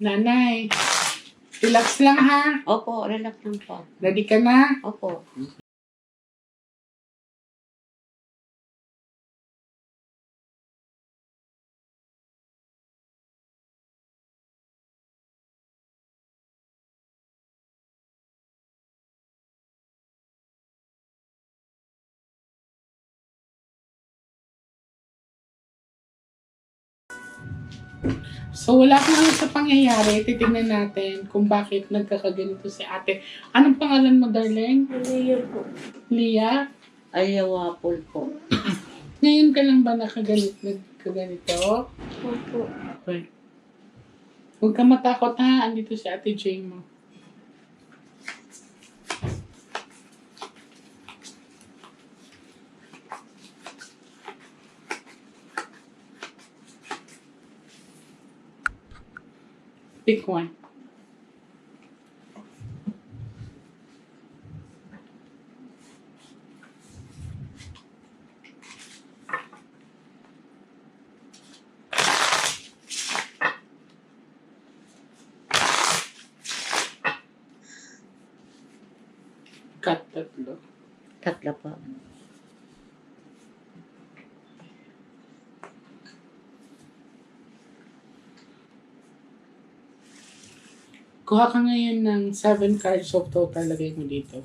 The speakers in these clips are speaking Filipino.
Nanay, relax lang ha. Opo, relax lang po. Ready ka na? Opo. So, wala kang ano sa pangyayari. Titignan natin kung bakit nagkakaganito si ate. Anong pangalan mo, darling? Leah po. Leah? Ayawapol po. Ngayon ka lang ba nagkaganito? Opo. Okay. Huwag ka matakot ha. Andito si ate Jane mo. Pick one. Cut tatlo. Tatlo po. Kuha ka ngayon ng 7 cards of total. Lagay mo dito.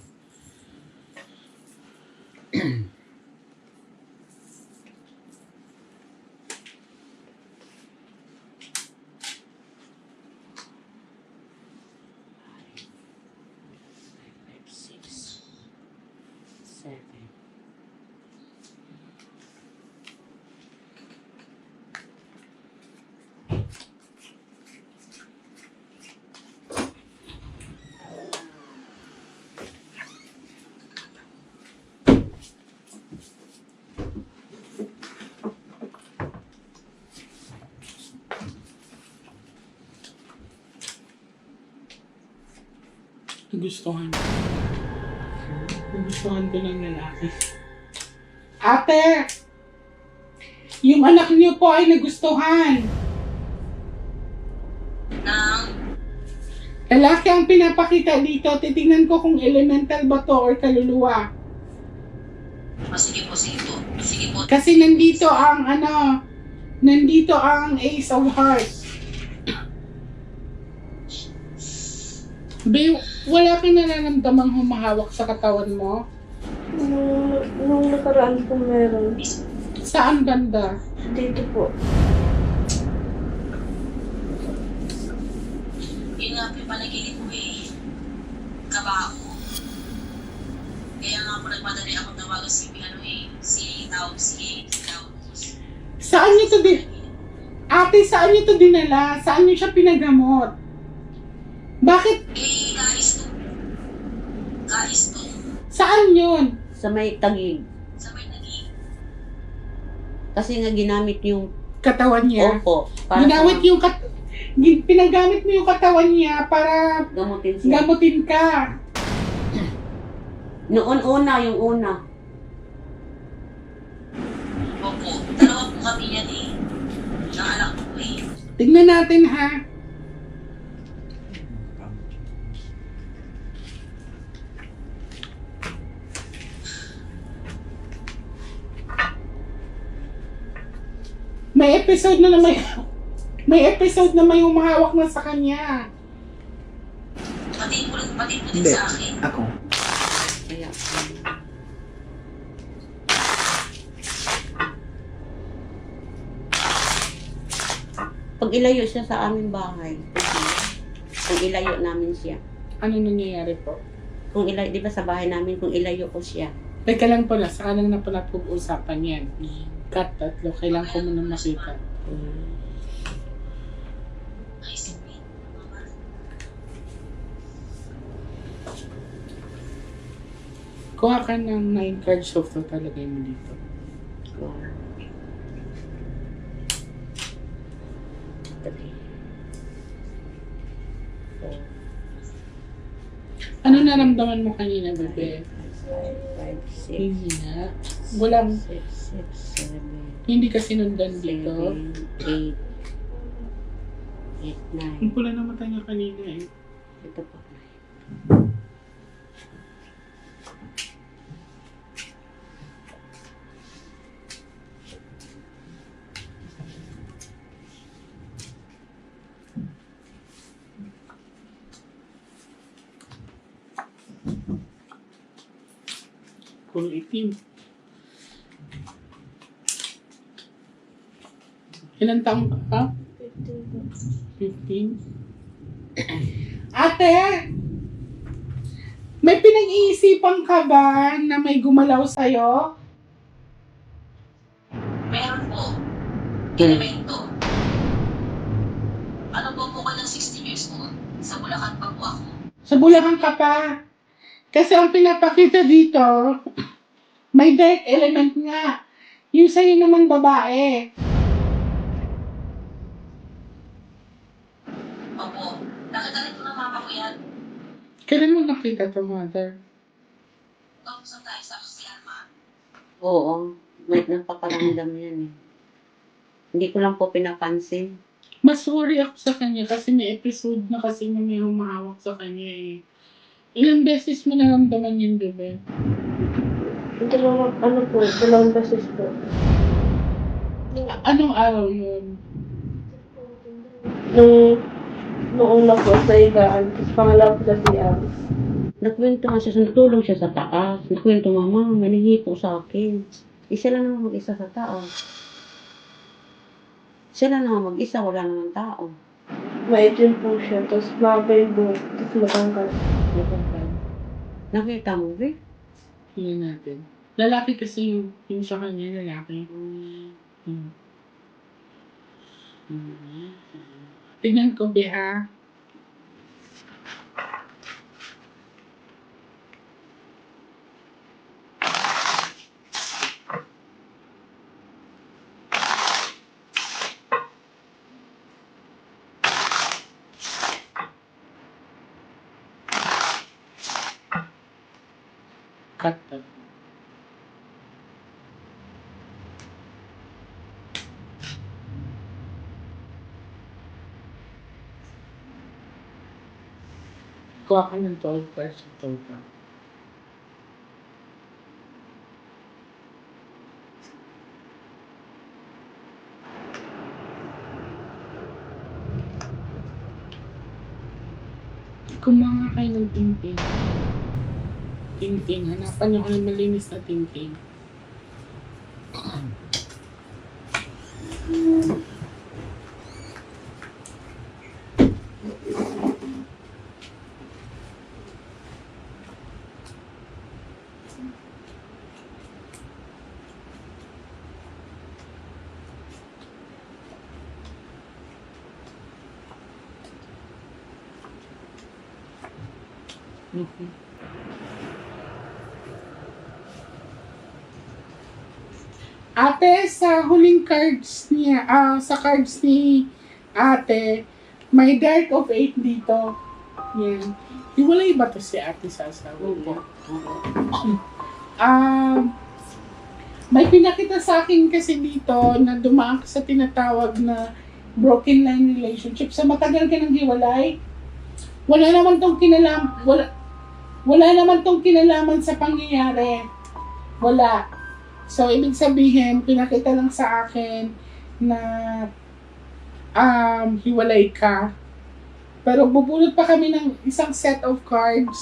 Six, seven. Nagustuhan. Nagustuhan ko ng lalaki. Ate! Yung anak niyo po ay nagustuhan. Lalaki ang pinapakita dito. Titingnan ko kung elemental ba to or kaluluwa. Sige po, sige po. Sige po. Kasi nandito ang nandito ang Ace of Hearts. Be, wala kang nararamdamang humahawak sa katawan mo? Nung nakaraan po meron. Saan banda? Dito po. Yun nga po yung panaginip ko eh. Kabao. Kaya nga po nagmadali ako tawagan si Taos. Saan niyo to Ate, saan niyo to dinala? Saan niyo siya pinagamot? Bakit? Eh, kais to. Saan yun? Sa may tagig. Sa may naging. Kasi nga ginamit yung... Katawan niya. Opo. Ginamit yung pinagamit mo yung katawan niya para gamutin siya. gamutin ka. Noon una, yung una. Opo. Dalawa po kami yan eh. Ng anak ko eh. Tignan natin ha. May episode na may humahawak na sa kanya. Pati po din sa akin. Ako. Kaya, pag ilayo siya sa aming bahay, kung ilayo namin siya. Ano nangyayari po? Kung ilayo, di ba sa bahay namin, kung ilayo ko siya. Teka lang pala, sa kanan na pala pag-uusapan yan. Cut tatlo, kailangan ko muna makita. Ay, sipin. Kuha ka ng 9 cards of total, lagay mo dito. Ano naramdaman mo kanina, bebe? 5, 6, Hindi na. Walang, 6, 7, hindi ka sinundan dito. 8, 8, 9. Yung pula na mata niya kanina eh. Ito po. Puro itim. Ilan taong ka pa? 15 po. 15. Ate! May pinag-iisipan ka ba na may gumalaw sa'yo? Meron po. Kailan? Elemento. Ano po ko ng 16 years old? Sa Bulacan pa po ako. Sa Bulacan ka pa. Kasi ang pinapakita dito, may dark element nga. Yung sa'yo naman babae. Opo. Nakita rin po ng mama ko yan. Kailan mo nakita to, mother? Tapos ang tayo sa si Alma. Oo. May napaparamdam yan eh. Hindi ko lang po pinapansin. Mas worry ako sa kanya kasi may episode na kasi na may humahawak sa kanya eh. Ilang beses mo naramdaman yung bebe? Dalawang beses po. Anong araw yun? Nung una po sa higaan, tapos pangalawa po sa CR. Nagkwento nga siya, natulong siya sa taas. Nagkwento, mama, may nangihipo sa akin. Isa lang naman mag-isa sa taas. Sila naman mag-isa, wala naman tao. Maitim po siya, tapos mahaba yung buhok, tapos matangkad. Napapal. Nakita mo, Vic? Tingnan natin. Lalaki kasi yung sa kanya, lalaki. Hmm. Tingnan ko, Beha. Cut that. Kuha ka ng 12 pesos total. Kumuha kayo ng tingting. Tingting. Hanapan niyo ko ng malinis na tingting. Okay. Ate, sa huling cards niya, sa cards ni ate, may dark of 8 dito. Yan. Iwalay ba to si ate sa asawa niya? May pinakita sa akin kasi dito na dumaan ka sa tinatawag na broken line relationship. Sa matagal ka nang hiwalay, wala naman tong kinalaman sa pangyayari. Wala. So, ibig sabihin, pinakita lang sa akin na hiwalay ka. Pero bubulot pa kami ng isang set of cards.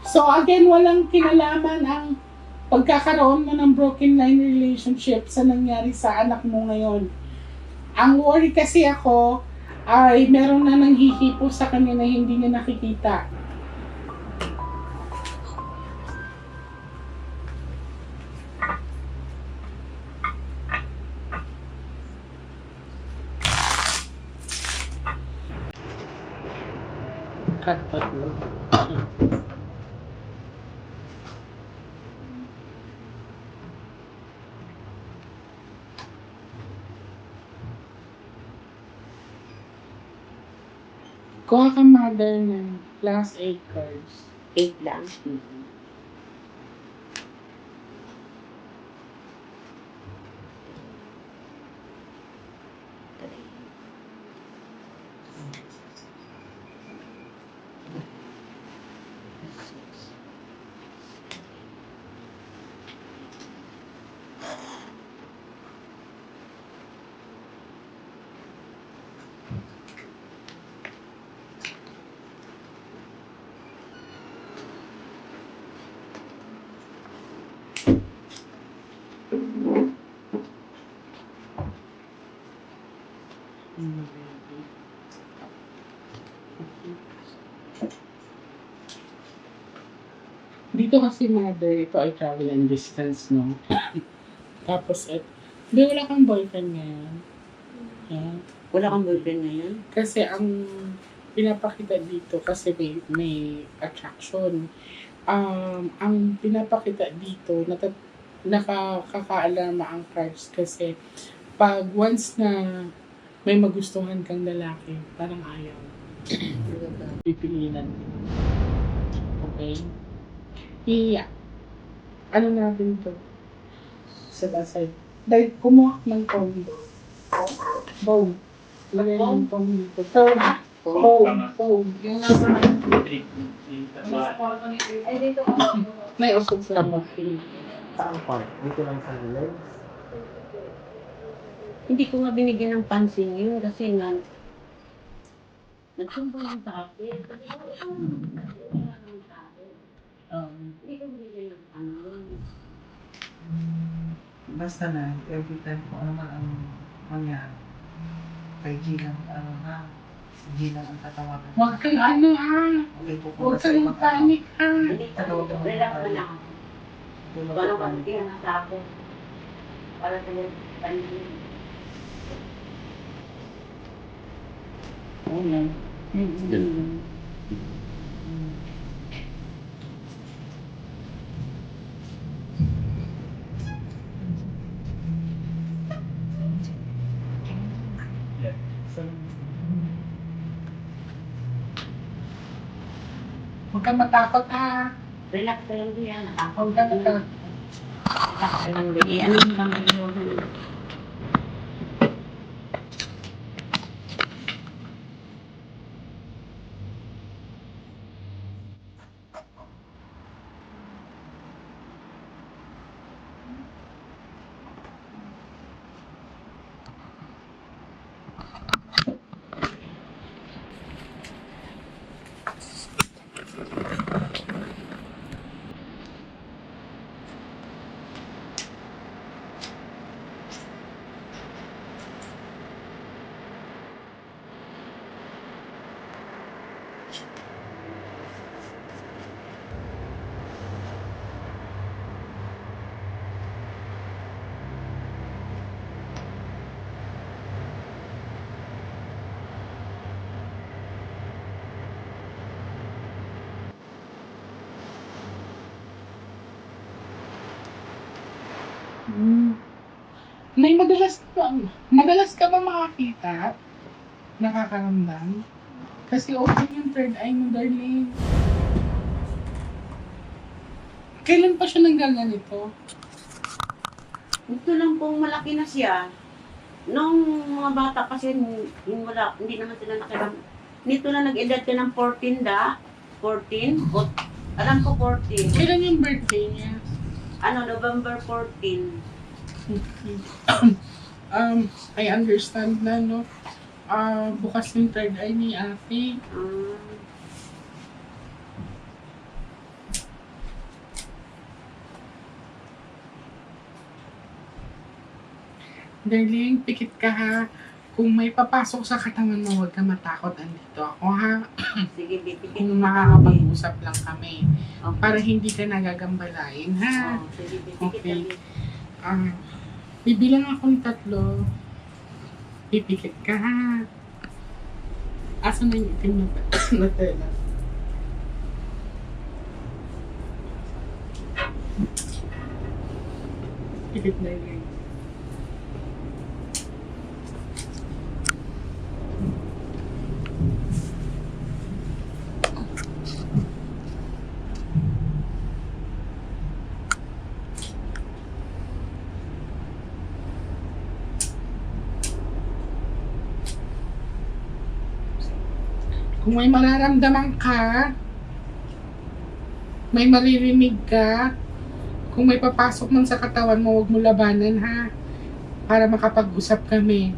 So, again, walang kinalaman ang pagkakaroon mo ng broken line relationship sa nangyari sa anak mo ngayon. Ang worry kasi ako ay meron na nanghihipo sa kanya na hindi niya nakikita. Cut mo. Kuha ka mother ng last 8 cards. 8 lang. Dito kasi mother, ito ay travel and distance, no? Tapos, di wala kang boyfriend ngayon. Yeah. Wala kang boyfriend ngayon? Kasi ang pinapakita dito, kasi may attraction. Ang pinapakita dito, nakakaalarma ang cards kasi pag once na may magustuhan kang lalaki, parang ayaw. Pipiliin natin. Okay? Ano natin to? Set aside. Dahil kumuha ng phone. Phone. Lagay ng phone dito. Phone. Yung nasa Ay, dito ka. may usog sa mo. Saan part? Dito lang sa legs? Hindi ko nga binigyan ng pansin yun kasi nga nagsumbong yung sa akin. Hindi ko binigyan ng ano yun. Basta na, every time kung ano man ang mangyari, kay G lang, G lang ang tatawagan. Huwag kang ano ha. Okay, Huwag pupunta sa kang ibang panic ha. Hindi Tatawagan mo relax tayo. na lang. Hindi mo Paano ka panic. tingnan sa akin? Para sa pansin. Oo na. Huwag kang matakot ha. Relax ka lang diyan. Huwag kang matakot. Relax ka lang diyan. Ano yung bang iluhan? Nay, madalas ka ba makakita? Nakakaramdam? Kasi open yung third eye mo, darling. Kailan pa siya nanggaganito? Ito lang pong malaki na siya. Nung mga bata kasi hindi naman sila nakiram. Nito na nag-edad ka ng 14 da. 14? Alam ko 14. Kailan yung birthday niya? November 14. I understand na, no? Bukas yung third eye ni ate. Darling, pikit ka ha. Kung may papasok sa katawan mo, huwag ka matakot. Andito ako ha. Sige, bibigyan Kung mo na makakapag-usap lang kami. Okay. Para hindi ka nagagambalain ha. Sige, Okay. bibigyan Bibilang ako ng 3. Pipikit ka ha. Asan na yung itim na tela? Pikit na yun. Kung may mararamdaman ka, may maririnig ka, kung may papasok man sa katawan mo, huwag mo labanan ha. Para makapag-usap kami.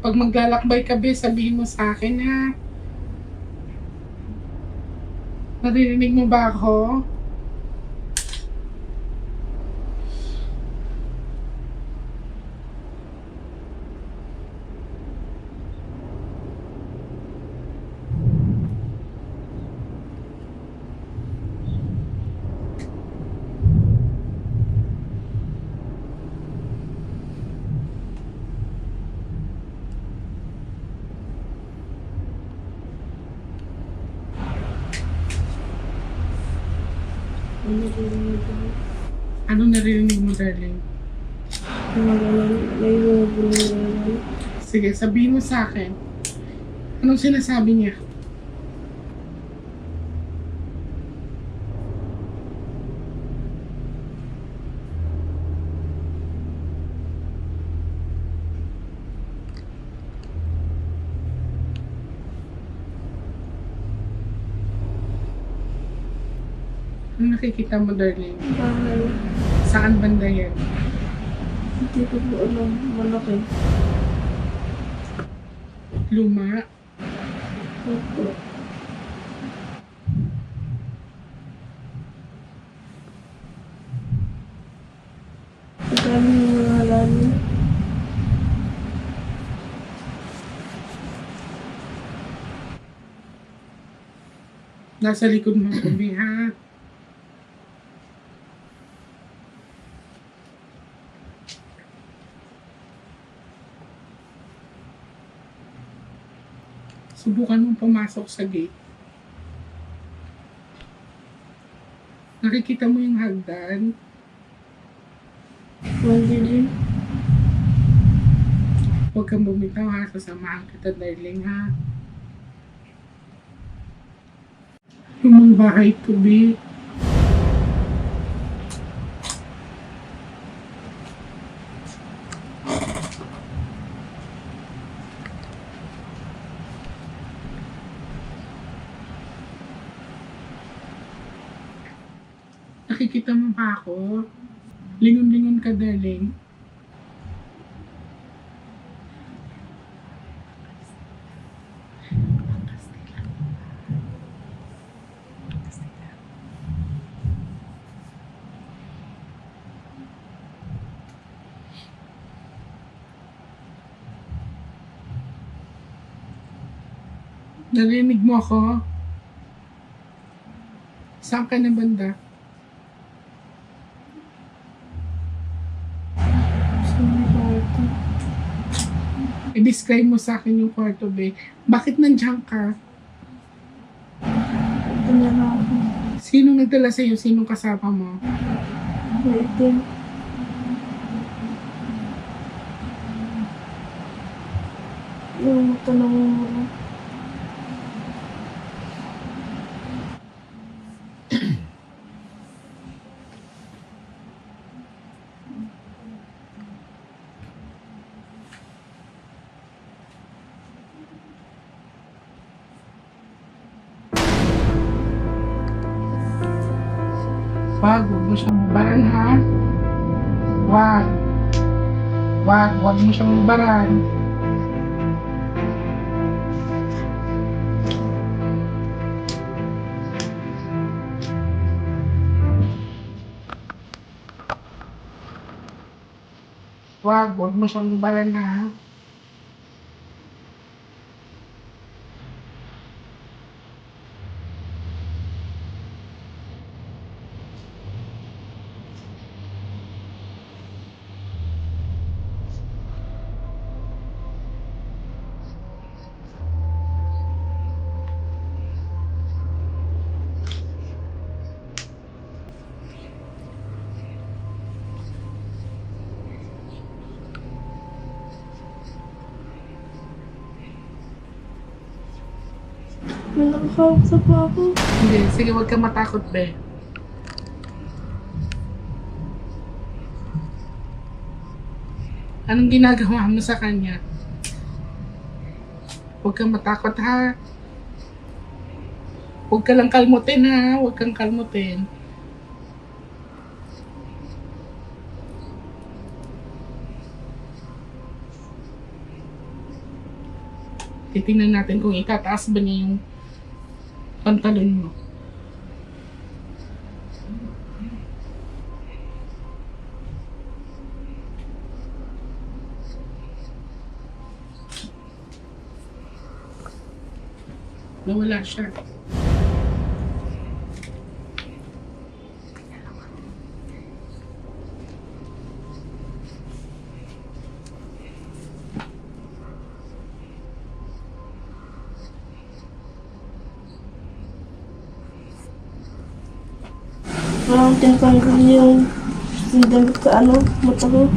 Pag maglalakbay ka, be, sabihin mo sa akin ha. Naririnig mo ba ako? Ano naririnig mo, darling? May humuhulog na. Sige, sabihin mo sa akin. Anong sinasabi niya? Ano nakikita mo, darling? Bahay. Saan banda yan? Hindi ko po alam. Malaki. Luma? Opo. Ang daming mga halaman. Nasa likod mo kami, ha? Subukan mong pumasok sa gate. Nakikita mo yung hagdan? Madilim. Huwag kang bumitaw ha. Sasamahan kita, darling, ha? Lumang bahay to, be. Nakikita mo pa ako? Lingon-lingon ka, darling. Narinig mo ako? Saan ka na banda? Sa may kwarto. I-describe mo sa akin yung kwarto, be. Bakit nandiyan ka? Ito na lang ako. Sinong nagdala sa'yo? Sinong kasama mo? Maitim. Yung mata na mumura. Wag mo siyang baran, ha? Wag. Wag mo siyang baran. Wag mo siyang baran, ha? May nakakausap pa ako. Hindi, sige, huwag kang matakot, be. Anong ginagawa mo sa kanya? Huwag kang matakot, ha? Huwag ka lang kalmutin, ha? Huwag kang kalmutin. Titingnan natin kung itataas ba niya yung pantalon mo. Nawala siya. Parang tinatanggal yung damit sa mata ko.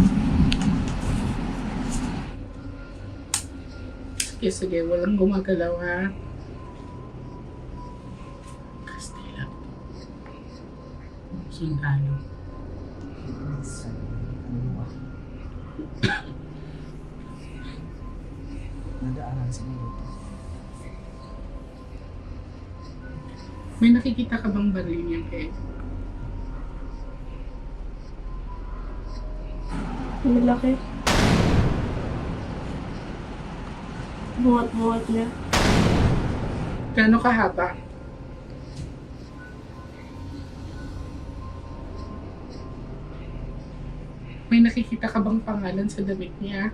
Sige, sige. Walang gumagalaw, ha? Kastila. Sundalo. Nadaanan sa mga. May nakikita ka bang baril niya, Kay? Malaki. Buhat-buhat niya. Gaano kahaba? May nakikita ka bang pangalan sa damit niya?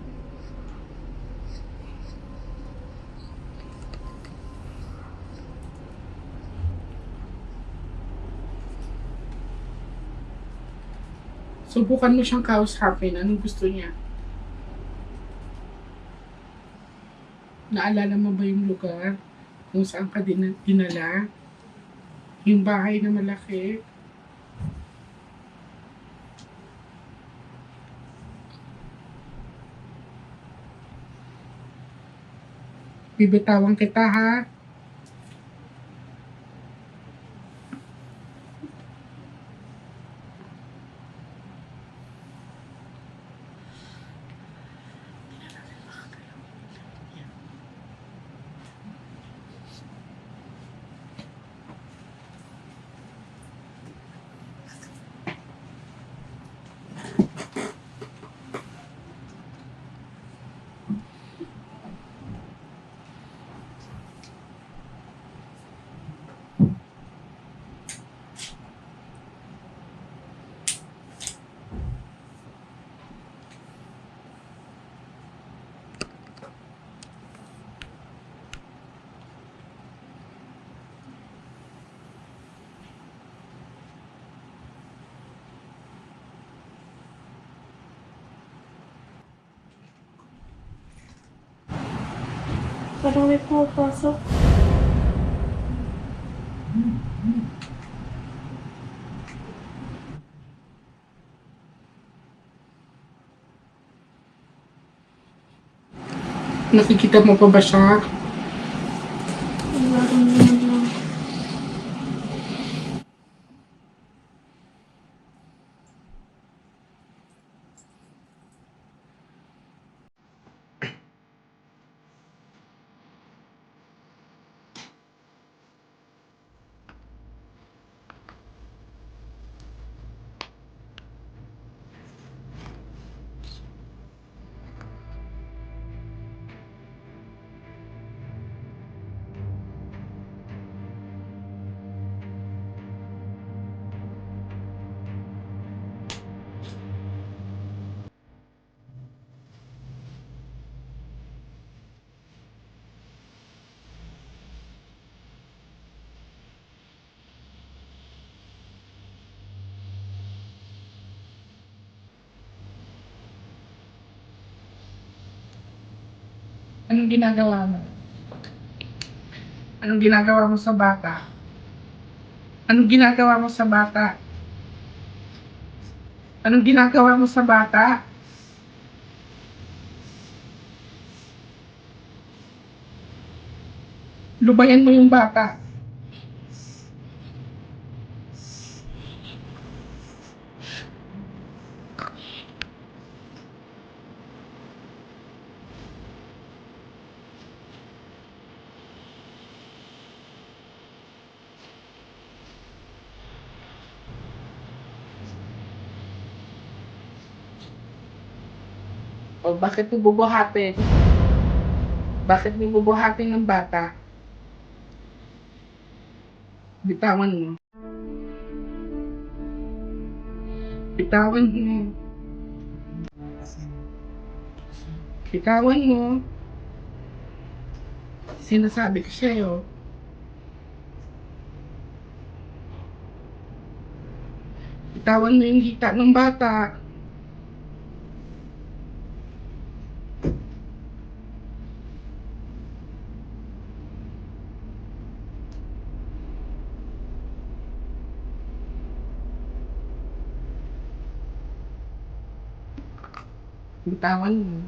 Subukan mo siyang kausapin. Anong gusto niya? Naalala mo ba yung lugar kung saan ka dinala? Yung bahay na malaki? Bibitawan kita, ha? Parang may pumapasok. Nakikita mo pa ba siya? Nararamdaman lang. Anong ginagawa mo? Anong ginagawa mo sa bata? Anong ginagawa mo sa bata? Anong ginagawa mo sa bata? Lubayan mo yung bata. O bakit mo bubuhatin? Bakit mo bubuhatin ng bata? Bitawan mo. Bitawan mo. Bitawan mo. Sinasabi ko sa'yo. Bitawan mo yung hita ng bata. Bitawan mo.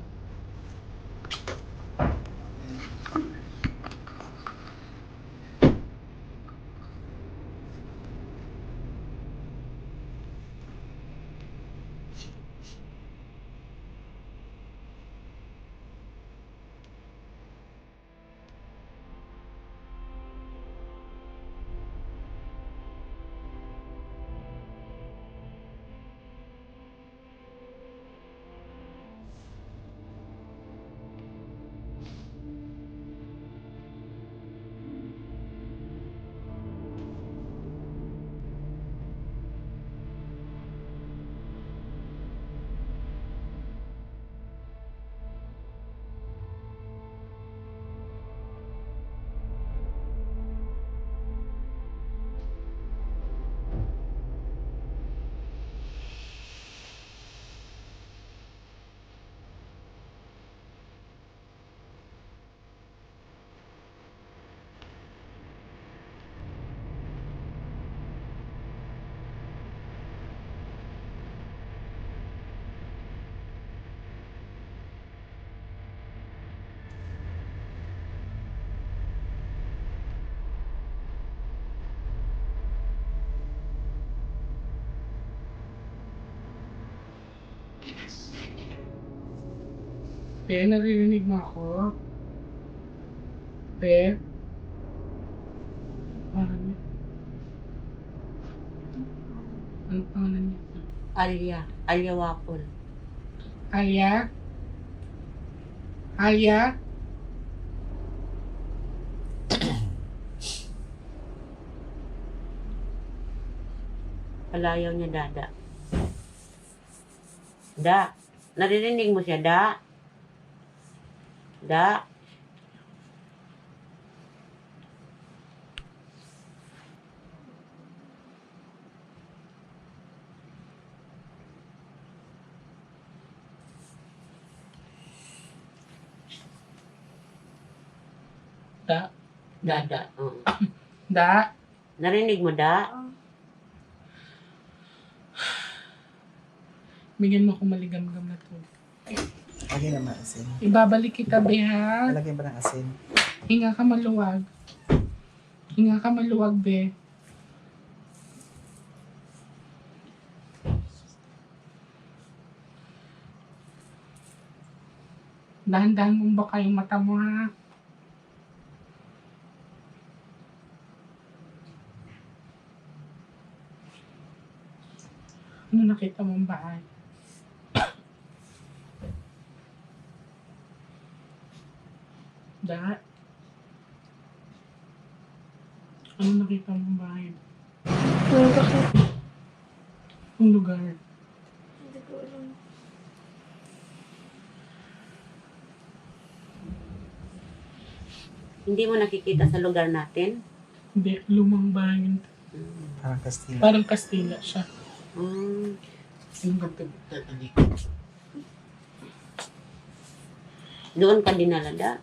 Te, naririnig mo ako? Te? Ano? Ano pangalan niya? Alia Wapol. Alia? Alia? Palayaw niya, Dada. Da. Naririnig mo siya, Da? Da? Da? Dada. Oo. Da? Narinig mo, Da? Bigyan mo ako maligam-gam na to. Lagyan naman asin. Ibabalik kita, be, ha? Lalagyan ba ng asin? Hinga ka maluwag. Hinga ka maluwag, be. Dahan-dahan mong baka yung mata mo, ha? Ano nakita mong bahay? Da? Ano nakita mong bahay? Ano bakit? Ang lugar. Hindi ko alam. Hindi mo nakikita sa lugar natin? Hindi, lumang bahay yun. Parang Kastila. Parang Kastila siya. Yung ganito. Doon ka dinala, Da?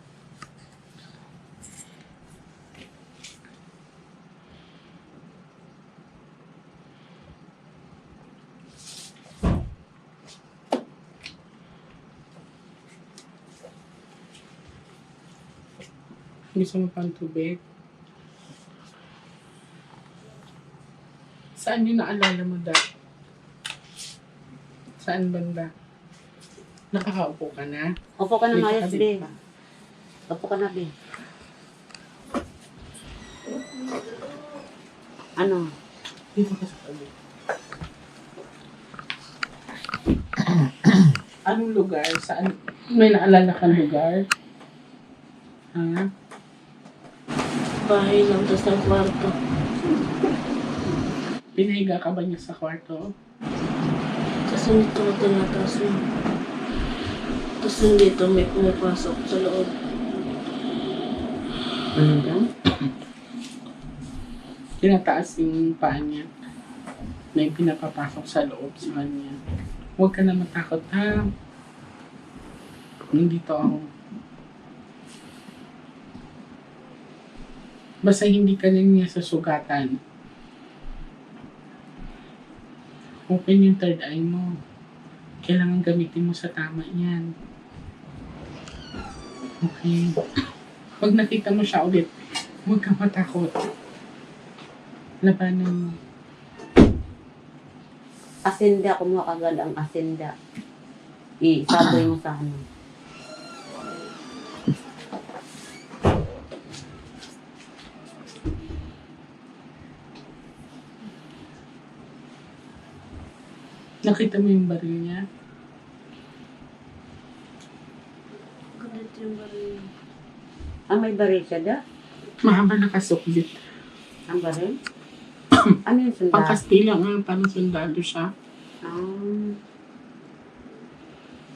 Gusto mo pang tubig? Saan yung naalala mo, da? Saan banda? Nakakaupo ka na? Opo ka na, Dito Mayos, ka, be. dito ka. Opo ka na, be. Ano? Dito ka sa tabi. Anong lugar? Saan? May naalala kang lugar? Ha? Bahay lang, tapos ng kwarto. Pinahiga ka ba niya sa kwarto? Tapos nandito ko tinataas mo. Tapos nandito may pumapasok sa loob. Ano yan? Tinataas yung paa niya. May pinapapasok sa loob sa kanya. Huwag ka na matakot, ha? Nandito ako. Basta hindi ka lang niya susugatan. Open yung third eye mo. Kailangan gamitin mo sa tama yan. Okay. Pag nakita mo siya ulit, huwag ka matakot. Labanan mo. Asinda, kumuha ka agad ang asinda. Isaboy mo sa ano. Nakita mo yung baril niya? Ganito yung baril. May baril siya da? Mahaba na kasukbit. Ang baril? Ano yung sunda? Pang-Kastila nga, parang sundalo siya. Ah,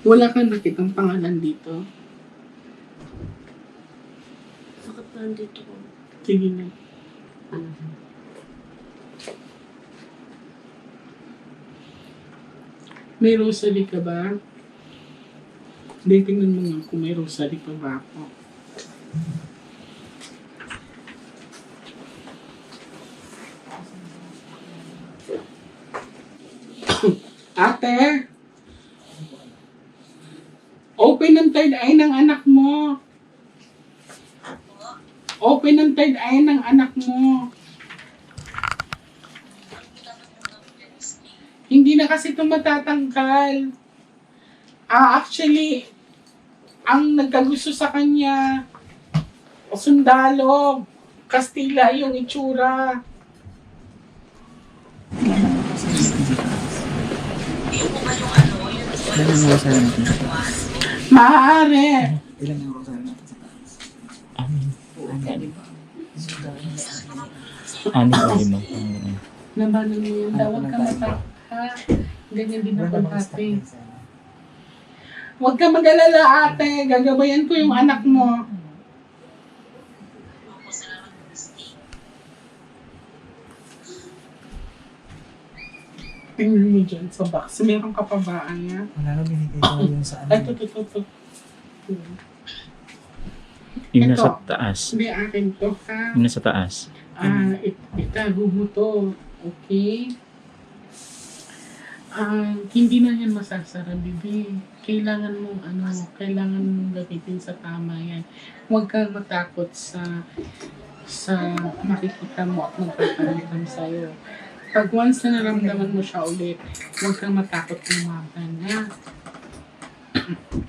Wala kang nakitang pangalan dito. Sakit pa dito ko. Sige na. ano? May rosary ka ba? Hindi, tingnan mo nga kung may rosary pa ba ako. Ate! Open ang third eye ng anak mo. Open ang third eye ng anak mo. Hindi na kasi ito matatangkal. Actually, ang nagkagusto sa kanya, sundalo, Kastila yung itsura. Yung po ba yung ano, yung Ilan ang rosary natin sa taas? Maaari. Ilan ang rosary natin sa taas? Anim o lima. Parang Labanan mo yun. Huwag ka matakot. Ha? Ganyan din ako ate. Huwag ka mag-alala ate. Gagabayan ko yung anak mo. po salamat po Steve. Tingnan mo dyan sa box. Meron ka pa ba, Aya? Wala na binigay ko yun sa Ay, ano. ito. yung Ito. nasa taas. Hindi akin to, ha? Yung nasa taas. Itago mo to. Okay? Hindi na yan masasara, bibi. Kailangan mong gamitin sa tama yan. Huwag kang matakot sa makikita mo at magpaparamdam sa'yo. Pag once na naramdaman mo siya ulit, huwag kang matakot lumaban, ha?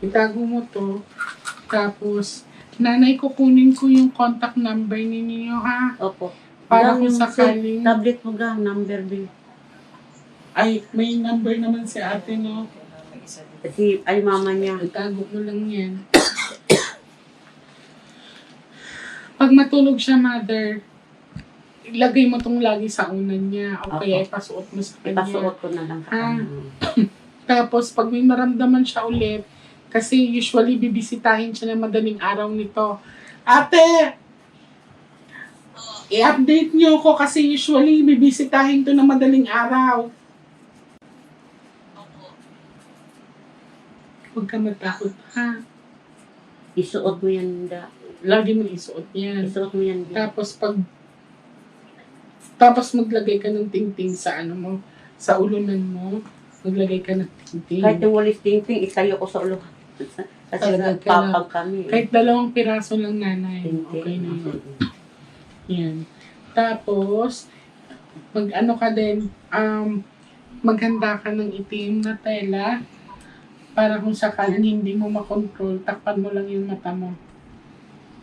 Itago mo to. Tapos, nanay, kukunin ko yung contact number ninyo, ha? Opo. Para Gang kung yung sakaling... tablet mo gang, number B. Ay, may number naman si ate, no? Ay, mama niya. Itago mo lang yan. Pag matulog siya, mother, ilagay mo tong lagi sa unan niya. O kaya ipasuot mo sa kanya. Ipasuot ko na lang sa Ah. kanya. Tapos, pag may maramdaman siya ulit, kasi usually bibisitahin siya ng madaling araw nito. Ate! I-update niyo ko kasi usually bibisitahin to ng madaling araw. Opo. Huwag ka matakot, ha? Isuot mo yan, da. Lagi mo isuot yan. Isuot mo yan, da. Tapos maglagay ka ng tingting sa sa ulunan mo. Maglagay ka ng tingting. Kahit yung walis tingting, itayo ko sa ulo. Kasi Talaga nagpapag kami. Kahit 2 piraso lang nanay. Hindi. Okay na yun. Yan. Tapos, mag-ano ka din, maghanda ka ng itim na tela para kung sakaling hindi mo makontrol, takpan mo lang yung mata mo.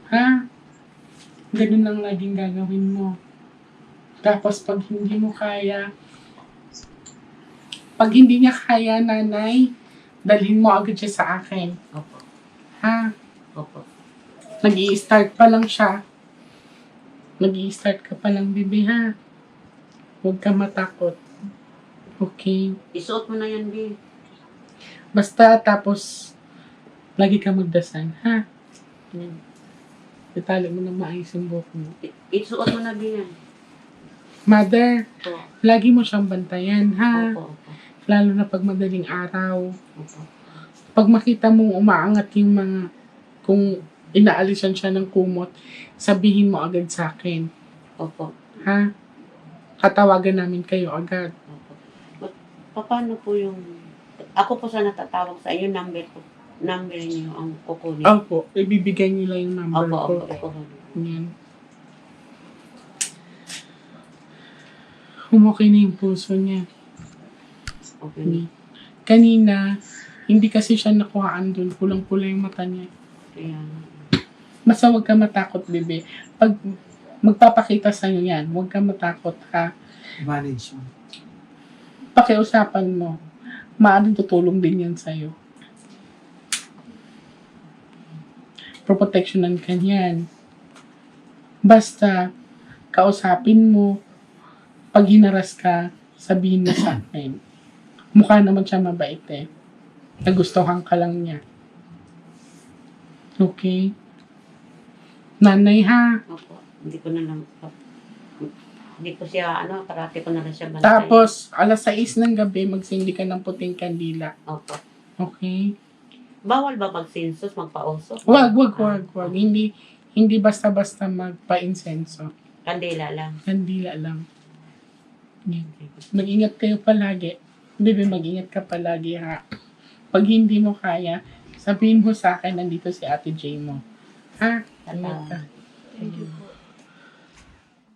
Ha? Ganun lang laging gagawin mo. Tapos pag hindi mo kaya, pag hindi niya kaya, nanay, dalhin mo agad siya sa akin. Opo. Ha? Opo. Nag-i-start pa lang siya. Nag-i-start ka pa lang, bibi, ha? Huwag ka matakot. Okay? Isuot mo na yan, Bi. Basta tapos, lagi ka magdasal, ha? Yan. Itali mo na maayos yung buhok mo. Isuot mo na, Bi, yan. Mother, Opo. lagi mo siyang bantayan, ha? Opo. Opo. Lalo na pag madaling araw. Opo. Pag makita mong umaangat yung mga, kung inaalisan siya ng kumot, sabihin mo agad sa akin, Opo. ha? Tatawagan namin kayo agad. Opo. Paano po yung... Ako po sa natatawag sa inyo, number niyo ang kukunin. Opo, ibibigay nila yung number Opo, ko. opo. Yan. Humukay na yung puso niya. Okay. Kanina, hindi kasi siya nakuhaan doon. Pulang-pula yung mata niya. Kaya, Basta huwag ka matakot, bebe. Pag magpapakita sa'yo yan, huwag ka matakot, ha? Manage mo. Pakiusapan mo. Maaaring tutulong din yan sa'yo. Proprotectionan ka niyan. Basta, kausapin mo. Pag hinaras ka, sabihin mo sa akin. Mukha naman siya mabait eh. Nagustuhan ka lang niya. Okay? Nanay ha. opo. Hindi ko na lang... Hindi ko siya, parati ko na lang siya bantay. Tapos, 6:00 ng gabi, magsindi ka ng puting kandila. Opo. Okay? Bawal ba magsinsos, magpausok? Wag. Hindi basta-basta magpa-insenso. Kandila lang. Kandila lang. Yan. Mag-ingat kayo palagi. Bebe, mag-ingat ka palagi ha. Pag hindi mo kaya, sabihin mo sa akin, nandito si Ate J mo. Ha? Ingat ka. Thank you.